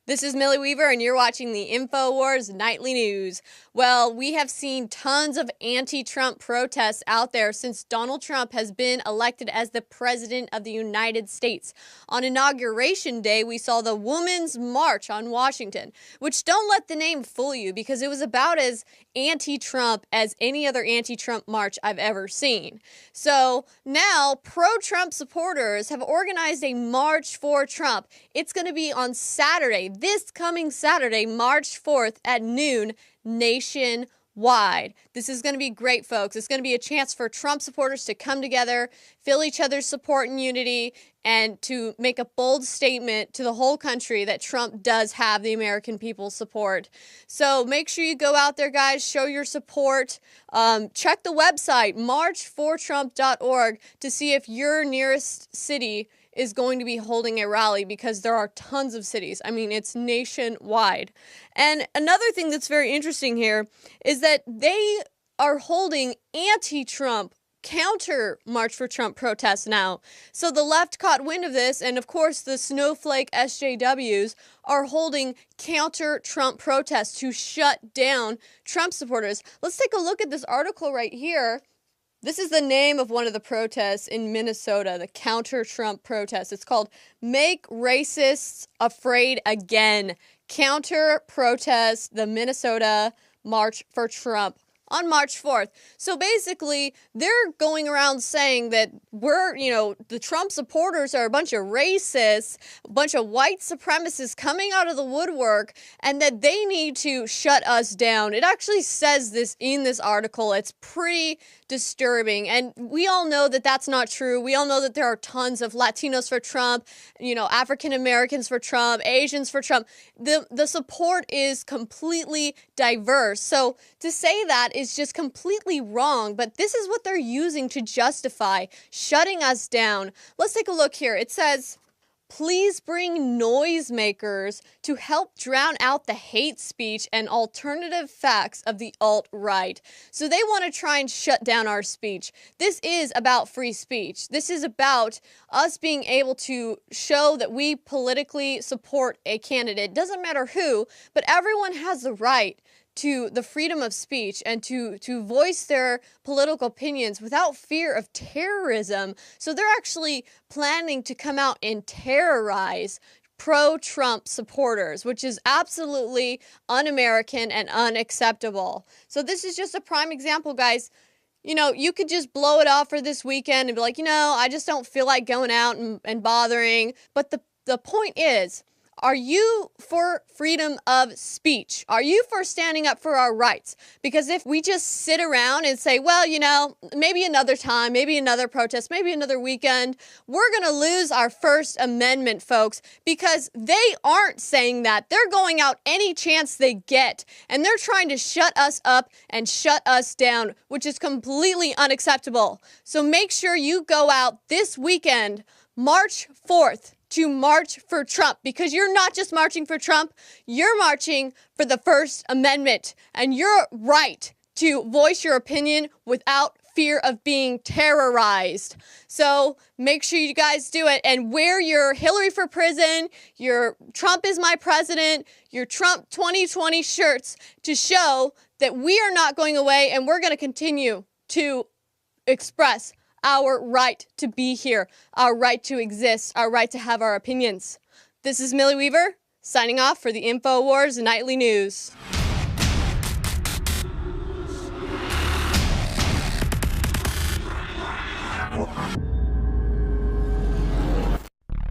This is Millie Weaver, and you're watching the InfoWars Nightly News. Well, we have seen tons of anti-Trump protests out there since Donald Trump has been elected as the President of the United States. On Inauguration Day, we saw the Women's March on Washington, which don't let the name fool you because it was about as anti-Trump as any other anti-Trump march I've ever seen. So now, pro-Trump supporters have organized a March for Trump. It's going to be on Saturday. This coming Saturday, March 4th at noon, nationwide. This is going to be great, folks. It's going to be a chance for Trump supporters to come together, feel each other's support and unity, and to make a bold statement to the whole country that Trump does have the American people's support. So make sure you go out there, guys, show your support. Check the website, marchfortrump.org, to see if your nearest city is going to be holding a rally, because there are tons of cities. I mean, it's nationwide. And another thing that's very interesting here is that they are holding anti-Trump counter March for Trump protests now. So the left caught wind of this, and of course the snowflake SJWs are holding counter Trump protests to shut down Trump supporters. Let's take a look at this article right here. This is the name of one of the protests in Minnesota, the counter-Trump protest. It's called Make Racists Afraid Again. Counter-protest the Minnesota March for Trump on March 4th. So basically, they're going around saying that the Trump supporters are a bunch of racists, a bunch of white supremacists coming out of the woodwork, and that they need to shut us down. It actually says this in this article. It's pretty disturbing. And we all know that that's not true. We all know that there are tons of Latinos for Trump, African Americans for Trump, Asians for Trump. The support is completely diverse. So to say that is just completely wrong, but this is what they're using to justify shutting us down. Let's take a look here. It says, please bring noisemakers to help drown out the hate speech and alternative facts of the alt-right. So they want to try and shut down our speech. This is about free speech. This is about us being able to show that we politically support a candidate. Doesn't matter who, but everyone has the right to the freedom of speech and to voice their political opinions without fear of terrorism. So they're actually planning to come out and terrorize pro-Trump supporters, which is absolutely un-American and unacceptable. So this is just a prime example, guys. You could just blow it off for this weekend and be like, I just don't feel like going out and bothering. But the point is, are you for freedom of speech? Are you for standing up for our rights? Because if we just sit around and say, well, maybe another time, maybe another protest, maybe another weekend, we're going to lose our First Amendment, folks, because they aren't saying that. They're going out any chance they get, and they're trying to shut us up and shut us down, which is completely unacceptable. So make sure you go out this weekend, March 4th, to march for Trump, because you're not just marching for Trump, you're marching for the First Amendment and your right to voice your opinion without fear of being terrorized. So make sure you guys do it and wear your Hillary for prison, your Trump is my president, your Trump 2020 shirts to show that we are not going away and we're going to continue to express our right to be here, our right to exist, our right to have our opinions. This is Millie Weaver, signing off for the InfoWars Nightly News.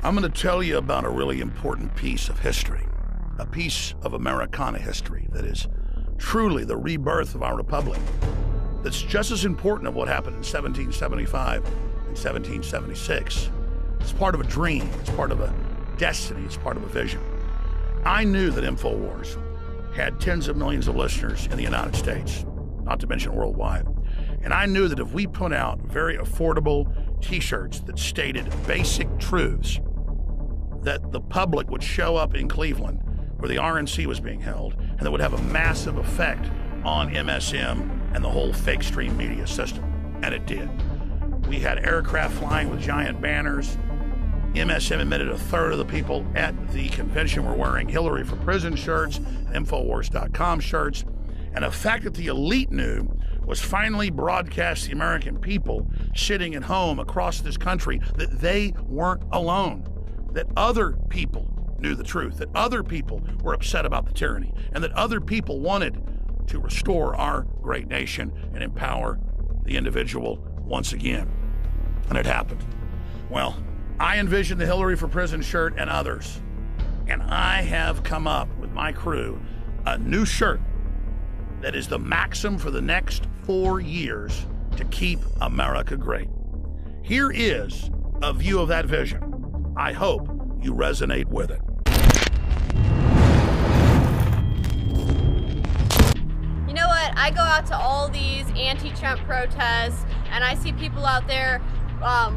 I'm going to tell you about a really important piece of history, a piece of Americana history that is truly the rebirth of our republic. That's just as important of what happened in 1775 and 1776. It's part of a dream, it's part of a destiny, it's part of a vision. I knew that InfoWars had tens of millions of listeners in the United States, not to mention worldwide. And I knew that if we put out very affordable t-shirts that stated basic truths, that the public would show up in Cleveland where the RNC was being held, and that would have a massive effect on MSM and the whole fake stream media system. And it did. We had aircraft flying with giant banners. MSM admitted a third of the people at the convention were wearing Hillary for Prison shirts, Infowars.com shirts. And the fact that the elite knew was finally broadcast to the American people sitting at home across this country that they weren't alone, that other people knew the truth, that other people were upset about the tyranny, and that other people wanted to restore our great nation and empower the individual once again. And it happened. Well, I envisioned the Hillary for Prison shirt and others, and I have come up with my crew a new shirt that is the maxim for the next 4 years to keep America great. Here is a view of that vision. I hope you resonate with it. You know what? I go out to all these anti-Trump protests, and I see people out there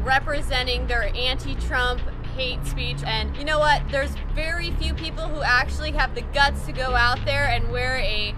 representing their anti-Trump hate speech. And you know what? There's very few people who actually have the guts to go out there and wear a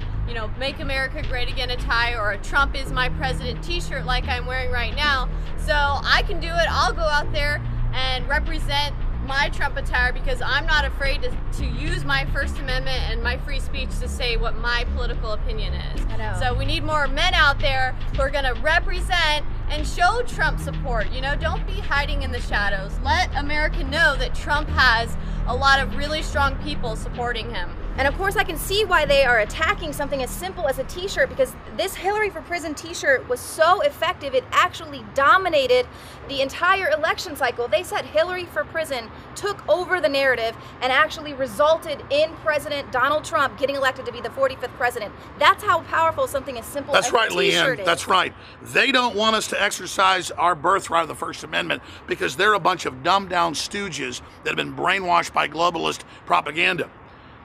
Make America Great Again attire or a Trump is my president t-shirt like I'm wearing right now. So I can do it. I'll go out there and represent my Trump attire because I'm not afraid to use my First Amendment and my free speech to say what my political opinion is. I know. So we need more men out there who are going to represent and show Trump support. Don't be hiding in the shadows. Let America know that Trump has a lot of really strong people supporting him. And of course I can see why they are attacking something as simple as a t-shirt, because this Hillary for Prison t-shirt was so effective, it actually dominated the entire election cycle. They said Hillary for Prison took over the narrative and actually resulted in President Donald Trump getting elected to be the 45th president. That's how powerful something as simple as a t-shirt Leanne. is. That's right. They don't want us to exercise our birthright of the First Amendment because they're a bunch of dumbed-down stooges that have been brainwashed by globalist propaganda.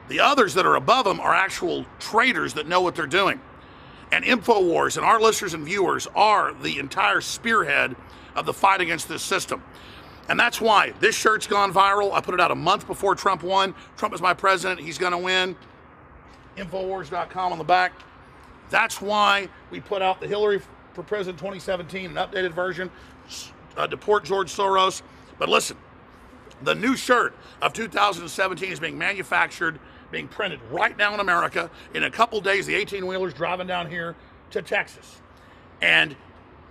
The others that are above them are actual traitors that know what they're doing. And InfoWars and our listeners and viewers are the entire spearhead of the fight against this system. And that's why this shirt's gone viral. I put it out a month before Trump won. Trump is my president. He's going to win. Infowars.com on the back. That's why we put out the Hillary for President 2017, an updated version, deport George Soros. But listen, the new shirt of 2017 is being manufactured, being printed right now in America. In a couple days, the 18-wheeler's driving down here to Texas. And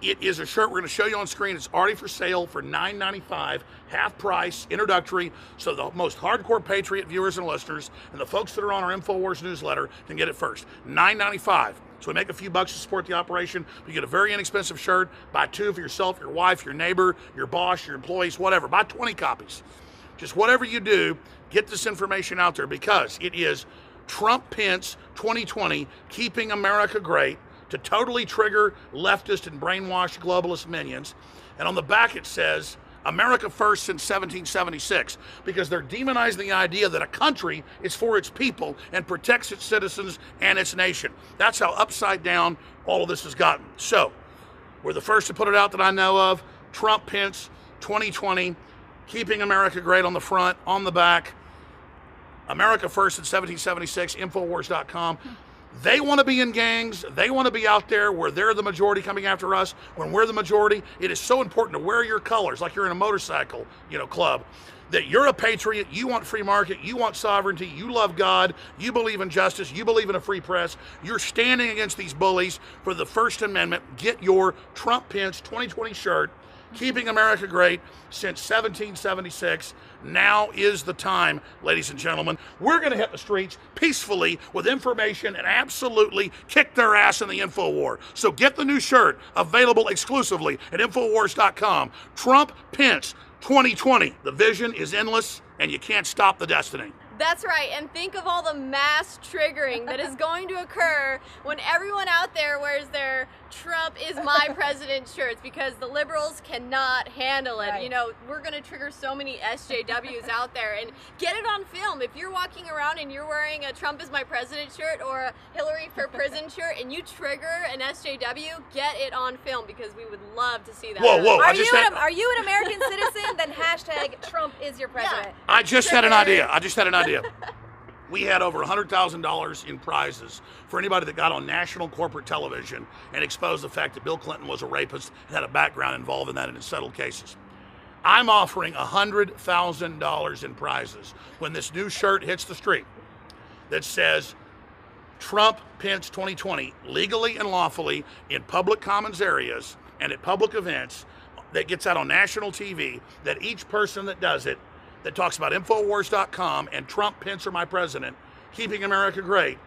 it is a shirt we're going to show you on screen. It's already for sale for $9.95, half price, introductory. So the most hardcore Patriot viewers and listeners and the folks that are on our InfoWars newsletter can get it first. $9.95. So we make a few bucks to support the operation. You get a very inexpensive shirt. Buy 2 for yourself, your wife, your neighbor, your boss, your employees, whatever. Buy 20 copies. Just whatever you do, get this information out there because it is Trump-Pence 2020, keeping America great, to totally trigger leftist and brainwashed globalist minions. And on the back it says, America first since 1776, because they're demonizing the idea that a country is for its people and protects its citizens and its nation. That's how upside down all of this has gotten. So, we're the first to put it out that I know of. Trump-Pence 2020, keeping America great on the front, on the back. America first in 1776, Infowars.com. They want to be in gangs. They want to be out there where they're the majority coming after us. When we're the majority, it is so important to wear your colors like you're in a motorcycle, club, that you're a patriot, you want free market, you want sovereignty, you love God, you believe in justice, you believe in a free press. You're standing against these bullies for the First Amendment. Get your Trump-Pence 2020 shirt, keeping America great since 1776. Now is the time, ladies and gentlemen. We're going to hit the streets peacefully with information and absolutely kick their ass in the InfoWar. So get the new shirt, available exclusively at Infowars.com. Trump-Pence 2020. The vision is endless, and you can't stop the destiny. That's right, and think of all the mass triggering that is going to occur when everyone out there wears their Trump is my president shirts, because the liberals cannot handle it. Right. We're going to trigger so many SJWs out there, and get it on film. If you're walking around and you're wearing a Trump is my president shirt or a Hillary for prison shirt and you trigger an SJW, get it on film, because we would love to see that. Whoa. Are you an American citizen? Then hashtag Trump is your president. I just had an idea. We had over $100,000 in prizes for anybody that got on national corporate television and exposed the fact that Bill Clinton was a rapist and had a background involved in that in settled cases. I'm offering $100,000 in prizes when this new shirt hits the street that says Trump Pence 2020 legally and lawfully in public commons areas and at public events, that gets out on national TV, that each person that does it, that talks about Infowars.com and Trump, Pence, or my president, keeping America great,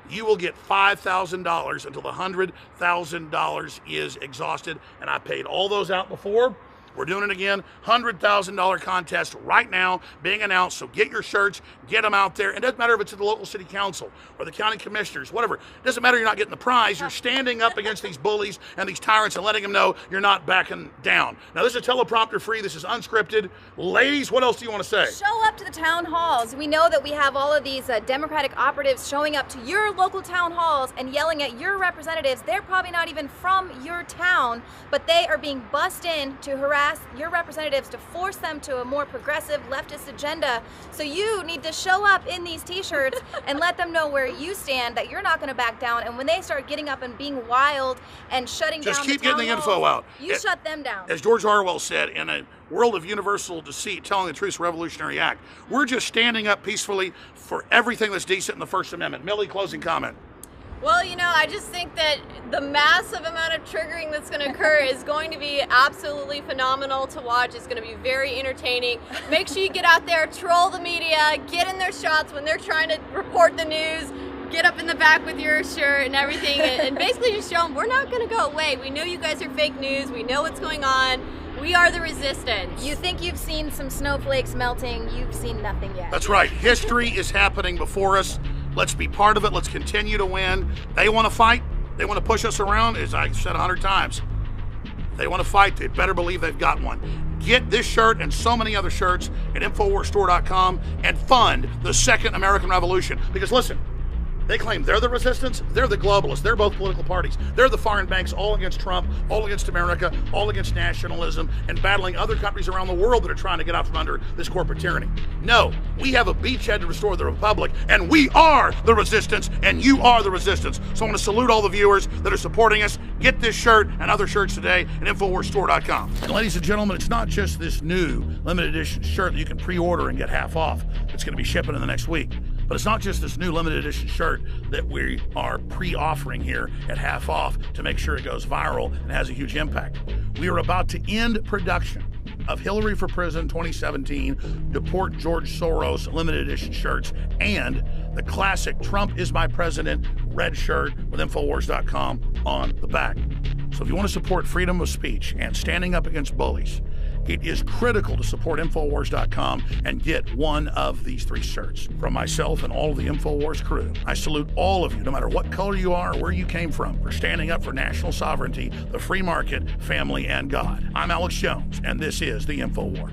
you will get $5,000 until the $100,000 is exhausted. And I paid all those out before. We're doing it again. $100,000 contest right now being announced. So get your shirts, get them out there. It doesn't matter if it's at the local city council or the county commissioners, whatever. It doesn't matter you're not getting the prize. You're standing up against these bullies and these tyrants and letting them know you're not backing down. Now, this is teleprompter free. This is unscripted. Ladies, what else do you want to say? Show up to the town halls. We know that we have all of these Democratic operatives showing up to your local town halls and yelling at your representatives. They're probably not even from your town, but they are being bussed in to harass your representatives to force them to a more progressive leftist agenda. So you need to show up in these t-shirts and let them know where you stand, that you're not going to back down. And when they start getting up and being wild and shutting down, just keep getting the info out. You shut them down. As George Orwell said, in a world of universal deceit, telling the truth is a revolutionary act. We're just standing up peacefully for everything that's decent in the First Amendment. Millie, closing comment. Well, you know, I just think that the massive amount of triggering that's going to occur is going to be absolutely phenomenal to watch. It's going to be very entertaining. Make sure you get out there, troll the media, get in their shots when they're trying to report the news, get up in the back with your shirt and everything, and basically just show them we're not going to go away. We know you guys are fake news. We know what's going on. We are the resistance. You think you've seen some snowflakes melting. You've seen nothing yet. That's right. History is happening before us. Let's be part of it. Let's continue to win. They want to fight. They want to push us around, as I said 100 times. They want to fight. They better believe they've got one. Get this shirt and so many other shirts at InfoWarsStore.com and fund the Second American Revolution. Because listen, they claim they're the resistance, they're the globalists, they're both political parties. They're the foreign banks all against Trump, all against America, all against nationalism, and battling other countries around the world that are trying to get out from under this corporate tyranny. No, we have a beachhead to restore the republic, and we are the resistance, and you are the resistance. So I want to salute all the viewers that are supporting us. Get this shirt and other shirts today at InfoWarsStore.com. And ladies and gentlemen, it's not just this new limited edition shirt that you can pre-order and get half off. It's going to be shipping in the next week. But it's not just this new limited edition shirt that we are pre-offering here at half off to make sure it goes viral and has a huge impact. We are about to end production of Hillary for Prison 2017, Deport George Soros limited edition shirts, and the classic Trump is my president red shirt with Infowars.com on the back. So if you want to support freedom of speech and standing up against bullies, it is critical to support Infowars.com and get one of these 3 shirts. From myself and all of the Infowars crew, I salute all of you, no matter what color you are or where you came from, for standing up for national sovereignty, the free market, family, and God. I'm Alex Jones, and this is the Infowar.